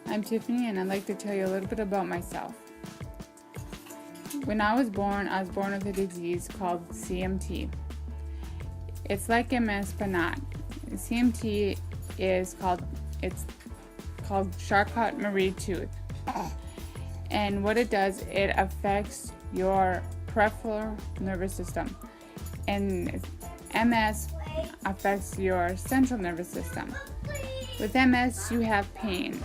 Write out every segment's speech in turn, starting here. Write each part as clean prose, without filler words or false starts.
I'm Tiffany, and I'd like to tell you a little bit about myself. When I was born with a disease called CMT. It's like MS, but not. CMT is called Charcot Marie Tooth. And what it does, it affects your peripheral nervous system. And MS affects your central nervous system. With MS, you have pain.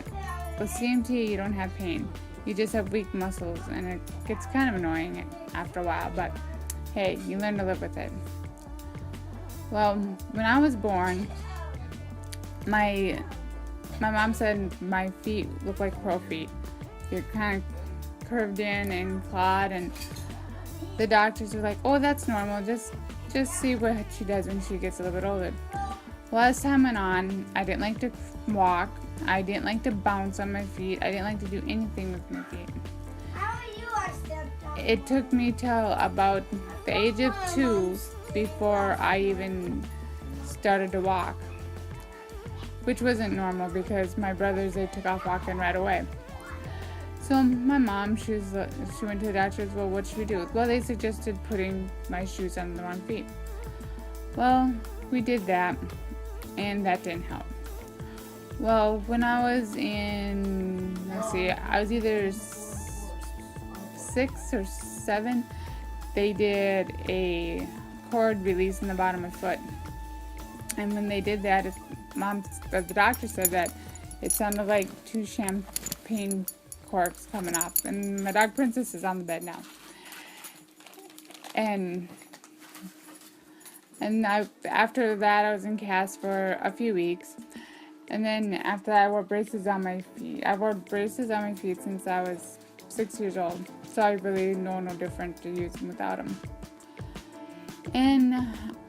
With CMT, you don't have pain. You just have weak muscles, and it gets kind of annoying after a while, but hey, you learn to live with it. Well, when I was born, my mom said my feet look like crow feet. They're kind of curved in and clawed, and the doctors were like, oh, that's normal. Just see what she does when she gets a little bit older. Well, as time went on, I didn't like to walk. I didn't like to bounce on my feet. I didn't like to do anything with my feet. It took me till about the age of 2 before I even started to walk, which wasn't normal because my brothers, they took off walking right away. So my mom, she went to the doctors. Well, what should we do? Well, they suggested putting my shoes on the wrong feet. Well, we did that, and that didn't help. Well, when I was in, I was either 6 or 7, they did a cord release in the bottom of my foot. And when they did that, the doctor said that it sounded like 2 champagne corks coming off. And my dog Princess is on the bed now. And after that, I was in cast for a few weeks. And then after that, I wore braces on my feet. I wore braces on my feet since I was 6 years old. So I really know no different to use them without them. And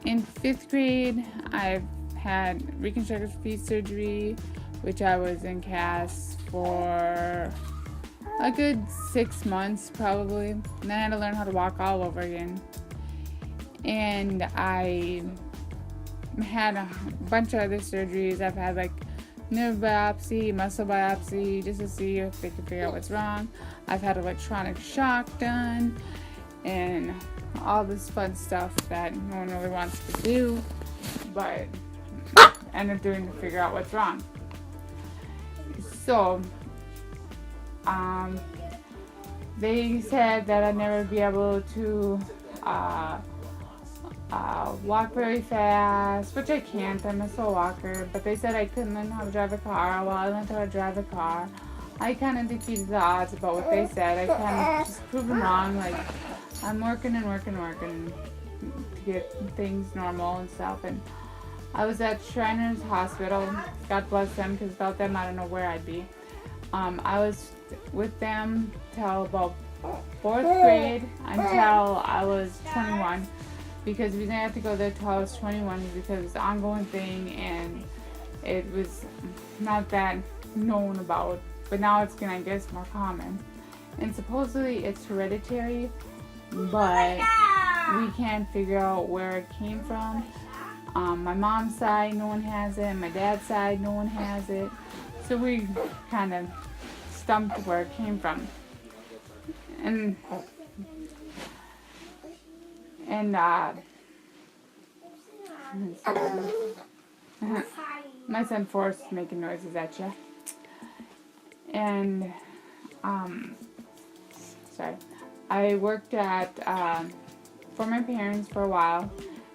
in 5th grade, I've had reconstructive feet surgery, which I was in cast for a good 6 months probably. And then I had to learn how to walk all over again. And I had a bunch of other surgeries. I've had like nerve biopsy, muscle biopsy, just to see if they can figure out what's wrong. I've had electronic shock done, and all this fun stuff that no one really wants to do, but end up doing to figure out what's wrong. So, they said that I'd never be able to walk very fast, which I can't. I'm a slow walker. But they said I couldn't learn how to drive a car. Well, I learned how to drive a car. I kind of defeated the odds about what they said. I kind of just proved them wrong. Like, I'm working to get things normal and stuff. And I was at Shriners Hospital. God bless them, because without them, I don't know where I'd be. I was with them till about 4th grade until I was 21. Because we didn't have to go there till I was 21 because it's an ongoing thing, and it was not that known about. But now it's I guess, more common. And supposedly it's hereditary, but we can't figure out where it came from. My mom's side, no one has it. My dad's side, no one has it. So we kind of stumped where it came from. And my son Forrest is making noises at you. And I worked for my parents for a while.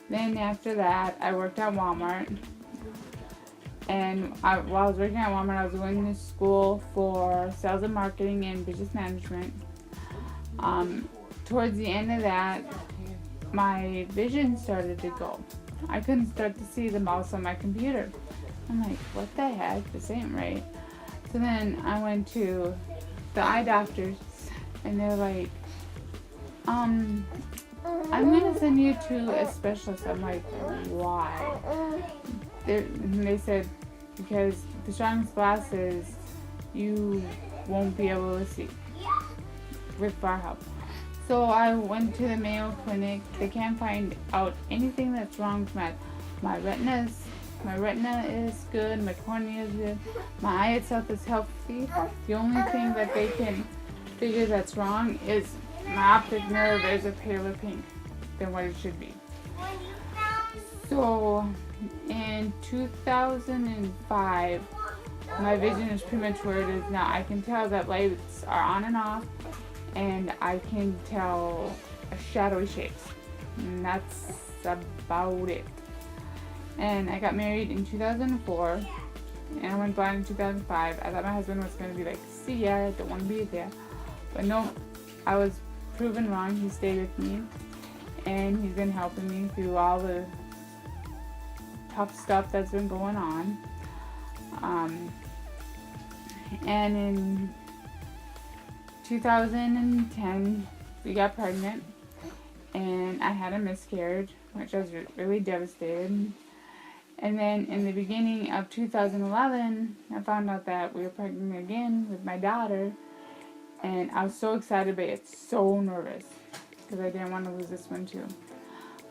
Then after that, I worked at Walmart. And while I was working at Walmart, I was going to school for sales and marketing and business management. Towards the end of that, my vision started to go. I couldn't start to see the mouse on my computer. I'm like, what the heck? This ain't right. So then I went to the eye doctors, and they're like, I'm going to send you to a specialist. I'm like, why? They said, because the strongest glasses, you won't be able to see with our help. So I went to the Mayo Clinic. They can't find out anything that's wrong with my retinas My retina is good. My cornea is good. My eye itself is healthy. The only thing that they can figure that's wrong is my optic nerve is a paler pink than what it should be. So in 2005, my vision is pretty much where it is now. I can tell that lights are on and off, and I can tell shadowy shapes. And that's about it. And I got married in 2004, and I went blind in 2005. I thought my husband was going to be like, see ya, I don't want to be there. But no, I was proven wrong. He stayed with me, and he's been helping me through all the tough stuff that's been going on. And in 2010, we got pregnant, and I had a miscarriage, which I was really devastated. And then in the beginning of 2011, I found out that we were pregnant again with my daughter, and I was so excited, but yet so nervous, because I didn't want to lose this one too.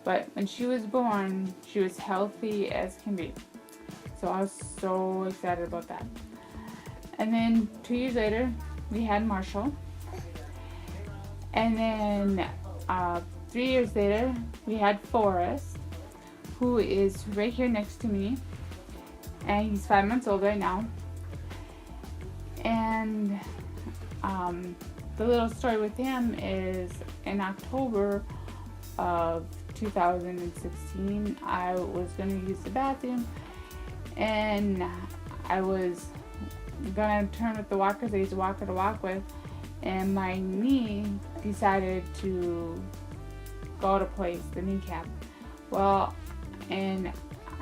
But when she was born, she was healthy as can be. So I was so excited about that. And then 2 years later, we had Marshall. And then 3 years later, we had Forrest, who is right here next to me. And he's 5 months old right now. And the little story with him is in October of 2016, I was going to use the bathroom, and I was going to turn with the walkers I used a walker to walk with, and my knee decided to go out of place, the kneecap. Well, and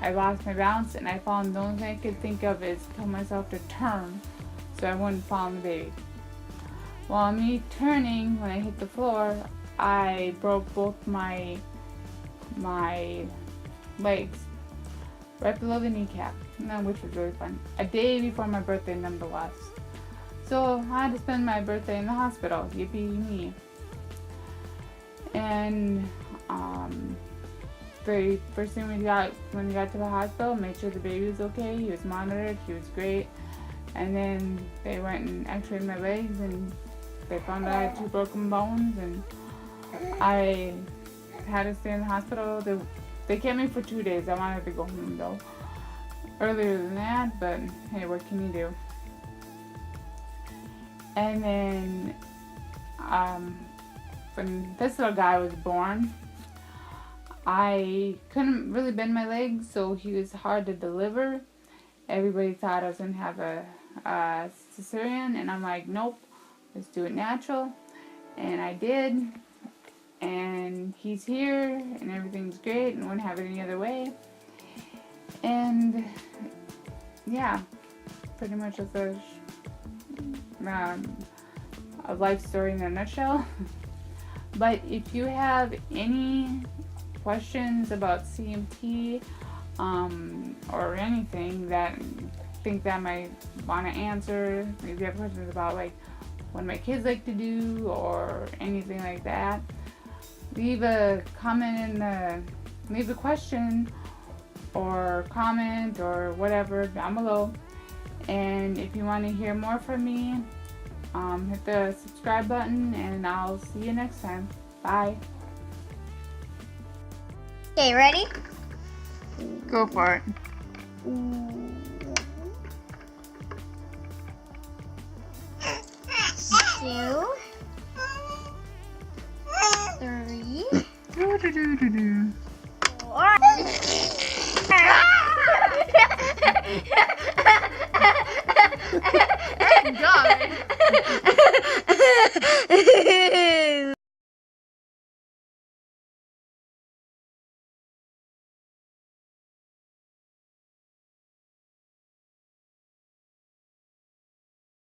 I lost my balance and I fall, and the only thing I could think of is tell myself to turn so I wouldn't fall on the baby. While me turning, when I hit the floor, I broke both my legs right below the kneecap, which was really fun. A day before my birthday, nonetheless. So I had to spend my birthday in the hospital. Yippee me. And the first thing we got when we got to the hospital, made sure the baby was okay. He was monitored. He was great. And then they went and x-rayed my legs, and they found out I had 2 broken bones, and I had to stay in the hospital. They kept me for 2 days. I wanted to go home though earlier than that, but hey, what can you do? And then when this little guy was born, I couldn't really bend my legs, so he was hard to deliver. Everybody thought I was going to have a cesarean, and I'm like, nope, let's do it natural. And I did, and he's here, and everything's great, and wouldn't have it any other way. And yeah, pretty much that's a life story in a nutshell. But if you have any questions about CMT or anything that think that I might want to answer, maybe you have questions about like what my kids like to do or anything like that, leave a comment leave a question or comment or whatever down below. And if you want to hear more from me, hit the subscribe button, and I'll see you next time. Bye. Okay, ready? Go for it. 2, 3. Do-do-do-do-do.